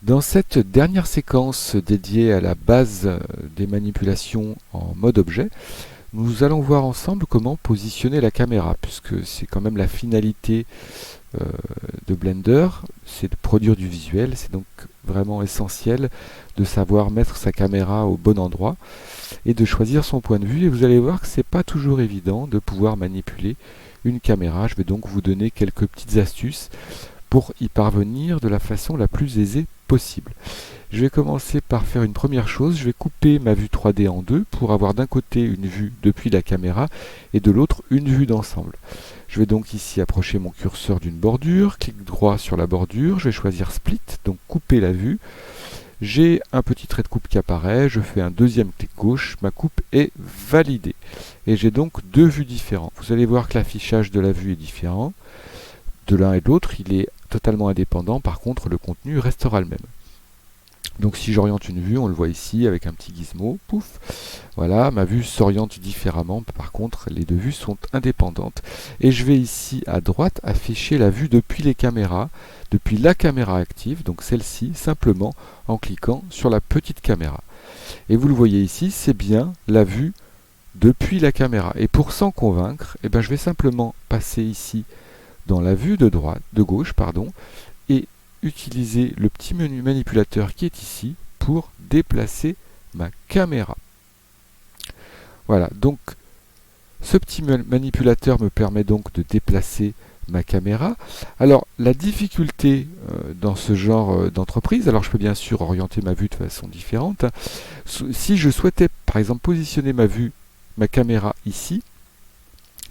Dans cette dernière séquence dédiée à la base des manipulations en mode objet, nous allons voir ensemble comment positionner la caméra, puisque c'est quand même la finalité euh, de Blender, c'est de produire du visuel, c'est donc vraiment essentiel de savoir mettre sa caméra au bon endroit et de choisir son point de vue. Et vous allez voir que c'est pas toujours évident de pouvoir manipuler une caméra. Je vais donc vous donner quelques petites astuces pour y parvenir de la façon la plus aisée possible. Je vais commencer par faire une première chose, je vais couper ma vue 3D en deux pour avoir d'un côté une vue depuis la caméra et de l'autre une vue d'ensemble. Je vais donc ici approcher mon curseur d'une bordure, clic droit sur la bordure, je vais choisir Split, donc couper la vue. J'ai un petit trait de coupe qui apparaît, je fais un deuxième clic gauche, ma coupe est validée. Et j'ai donc deux vues différentes. Vous allez voir que l'affichage de la vue est différent. De l'un et de l'autre, il est totalement indépendant, par contre le contenu restera le même. Donc si j'oriente une vue, on le voit ici avec un petit gizmo, pouf, voilà, ma vue s'oriente différemment, par contre les deux vues sont indépendantes. Et je vais ici à droite afficher la vue depuis les caméras, depuis la caméra active, donc celle-ci, simplement en cliquant sur la petite caméra. Et vous le voyez ici, c'est bien la vue depuis la caméra. Et pour s'en convaincre, je vais simplement passer ici dans la vue de gauche, et utiliser le petit menu manipulateur qui est ici pour déplacer ma caméra. Voilà, donc ce petit manipulateur me permet donc de déplacer ma caméra. Alors la difficulté dans ce genre d'entreprise, alors je peux bien sûr orienter ma vue de façon différente. Si je souhaitais par exemple positionner ma caméra ici,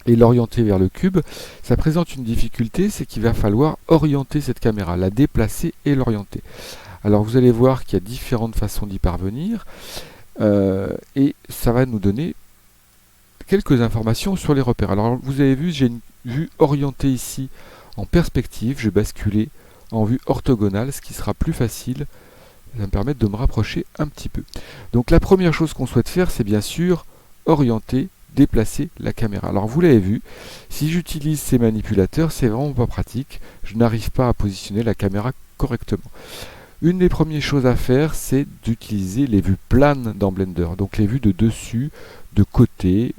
et l'orienter vers le cube, ça présente une difficulté, c'est qu'il va falloir orienter cette caméra, la déplacer et l'orienter. Alors vous allez voir qu'il y a différentes façons d'y parvenir, et ça va nous donner quelques informations sur les repères. Alors vous avez vu, j'ai une vue orientée ici en perspective, je vais basculer en vue orthogonale, ce qui sera plus facile, ça va me permettre de me rapprocher un petit peu. Donc la première chose qu'on souhaite faire, c'est bien sûr orienter, déplacer la caméra. Alors vous l'avez vu, si j'utilise ces manipulateurs, c'est vraiment pas pratique. Je n'arrive pas à positionner la caméra correctement. Une des premières choses à faire, c'est d'utiliser les vues planes dans Blender. Donc les vues de dessus, de côté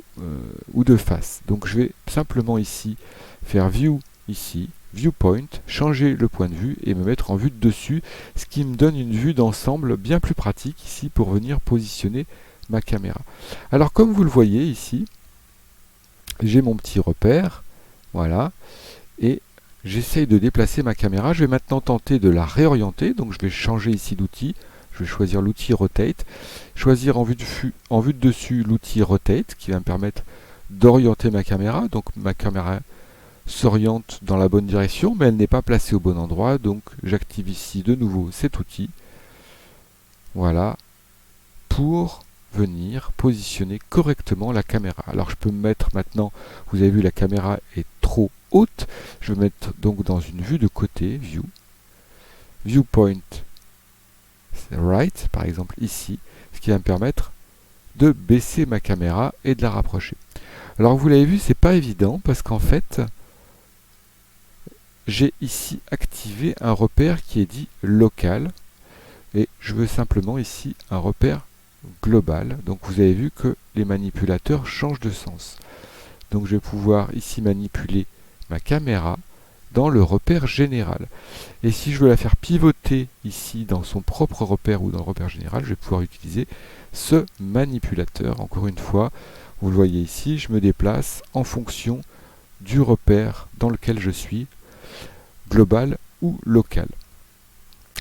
ou de face. Donc je vais simplement ici faire View ici, Viewpoint, changer le point de vue et me mettre en vue de dessus, ce qui me donne une vue d'ensemble bien plus pratique ici pour venir positionner ma caméra. Alors comme vous le voyez ici, j'ai mon petit repère, voilà, et j'essaye de déplacer ma caméra. Je vais maintenant tenter de la réorienter, donc je vais changer ici d'outil, je vais choisir l'outil Rotate, choisir en vue de dessus l'outil Rotate, qui va me permettre d'orienter ma caméra, donc ma caméra s'oriente dans la bonne direction, mais elle n'est pas placée au bon endroit, donc j'active ici de nouveau cet outil, voilà, pour venir positionner correctement la caméra. Alors je peux me mettre maintenant, vous avez vu la caméra est trop haute, je vais mettre donc dans une vue de côté, View, Viewpoint Right, par exemple ici, ce qui va me permettre de baisser ma caméra et de la rapprocher. Alors vous l'avez vu, c'est pas évident parce qu'en fait, j'ai ici activé un repère qui est dit local et je veux simplement ici un repère global. Donc vous avez vu que les manipulateurs changent de sens. Donc je vais pouvoir ici manipuler ma caméra dans le repère général. Et si je veux la faire pivoter ici dans son propre repère ou dans le repère général, je vais pouvoir utiliser ce manipulateur. Encore une fois, vous le voyez ici, je me déplace en fonction du repère dans lequel je suis, global ou local.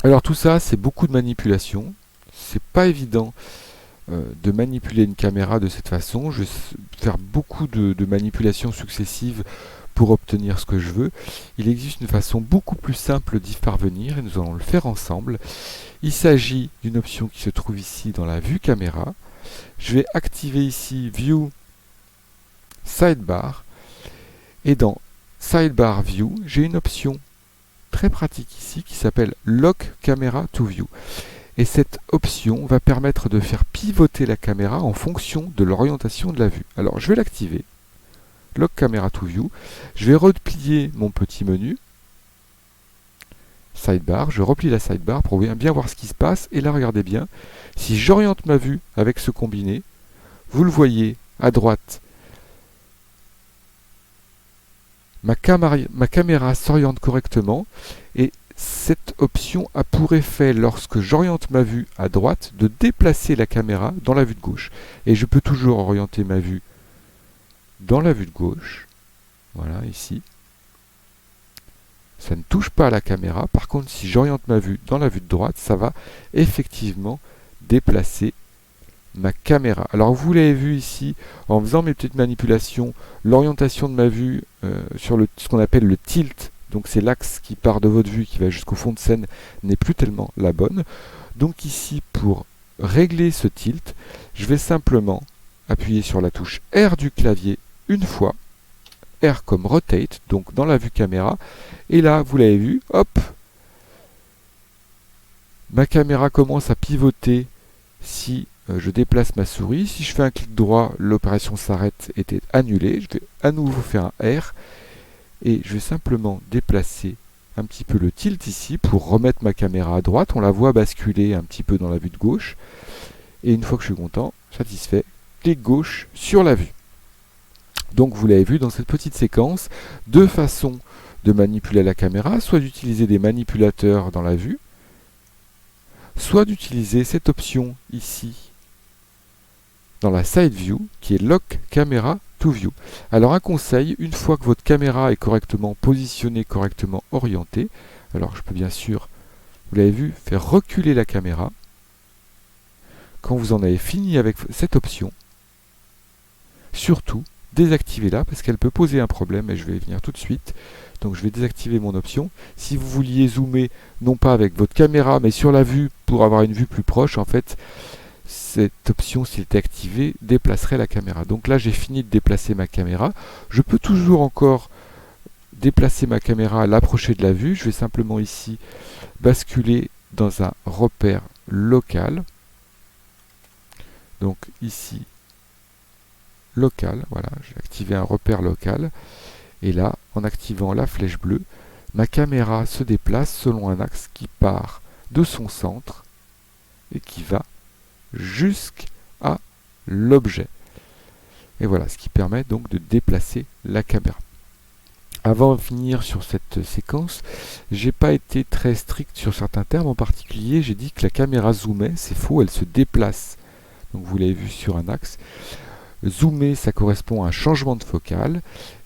Alors tout ça, c'est beaucoup de manipulation. C'est pas évident de manipuler une caméra de cette façon. Je vais faire beaucoup de manipulations successives pour obtenir ce que je veux. Il existe une façon beaucoup plus simple d'y parvenir et nous allons le faire ensemble. Il s'agit d'une option qui se trouve ici dans la vue caméra. Je vais activer ici View Sidebar et dans Sidebar View, j'ai une option très pratique ici qui s'appelle Lock Camera to View. Et cette option va permettre de faire pivoter la caméra en fonction de l'orientation de la vue. Alors je vais l'activer, Lock Camera to View, je vais replier mon petit menu, sidebar, je replie la sidebar pour bien voir ce qui se passe. Et là, regardez bien, si j'oriente ma vue avec ce combiné, vous le voyez à droite, ma caméra s'oriente correctement et cette option a pour effet, lorsque j'oriente ma vue à droite, de déplacer la caméra dans la vue de gauche. Et je peux toujours orienter ma vue dans la vue de gauche, voilà ici. Ça ne touche pas à la caméra. Par contre, si j'oriente ma vue dans la vue de droite, ça va effectivement déplacer ma caméra. Alors vous l'avez vu ici, en faisant mes petites manipulations, l'orientation de ma vue sur ce qu'on appelle le tilt, donc c'est l'axe qui part de votre vue, qui va jusqu'au fond de scène, n'est plus tellement la bonne. Donc ici, pour régler ce tilt, je vais simplement appuyer sur la touche R du clavier une fois, R comme rotate, donc dans la vue caméra, et là, vous l'avez vu, hop, ma caméra commence à pivoter si je déplace ma souris. Si je fais un clic droit, l'opération s'arrête, était annulée. Je vais à nouveau faire un R et je vais simplement déplacer un petit peu le tilt ici pour remettre ma caméra à droite. On la voit basculer un petit peu dans la vue de gauche. Et une fois que je suis content, satisfait, clic gauche sur la vue. Donc vous l'avez vu dans cette petite séquence, deux façons de manipuler la caméra, soit d'utiliser des manipulateurs dans la vue, soit d'utiliser cette option ici dans la Side View qui est Lock Camera to View. Alors un conseil, une fois que votre caméra est correctement positionnée, correctement orientée, alors je peux bien sûr, vous l'avez vu, faire reculer la caméra. Quand vous en avez fini avec cette option, surtout désactivez-la parce qu'elle peut poser un problème et je vais y venir tout de suite. Donc je vais désactiver mon option. Si vous vouliez zoomer, non pas avec votre caméra, mais sur la vue pour avoir une vue plus proche, en fait, cette option, s'il était activée, déplacerait la caméra. Donc là, j'ai fini de déplacer ma caméra. Je peux toujours encore déplacer ma caméra, l'approcher de la vue. Je vais simplement ici basculer dans un repère local. Donc ici, local, voilà, j'ai activé un repère local. Et là, en activant la flèche bleue, ma caméra se déplace selon un axe qui part de son centre et qui va jusqu'à l'objet. Et voilà, ce qui permet donc de déplacer la caméra. Avant de finir sur cette séquence, j'ai pas été très strict sur certains termes. En particulier, j'ai dit que la caméra zoomait, c'est faux, elle se déplace. Donc vous l'avez vu sur un axe. Zoomer, ça correspond à un changement de focale.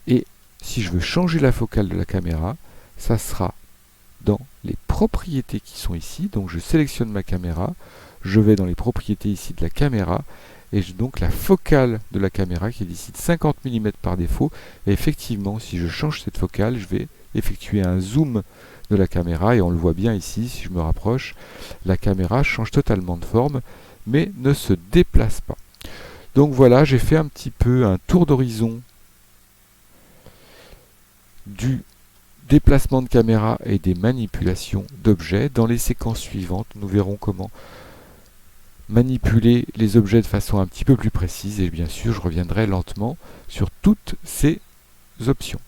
Et si je veux changer la focale de la caméra, ça sera dans les propriétés qui sont ici. Donc je sélectionne ma caméra, je vais dans les propriétés ici de la caméra, et j'ai donc la focale de la caméra qui est d'ici de 50 mm par défaut. Et effectivement, si je change cette focale, je vais effectuer un zoom de la caméra, et on le voit bien ici, si je me rapproche, la caméra change totalement de forme, mais ne se déplace pas. Donc voilà, j'ai fait un petit peu un tour d'horizon du déplacement de caméra et des manipulations d'objets. Dans les séquences suivantes, nous verrons comment manipuler les objets de façon un petit peu plus précise et bien sûr, je reviendrai lentement sur toutes ces options.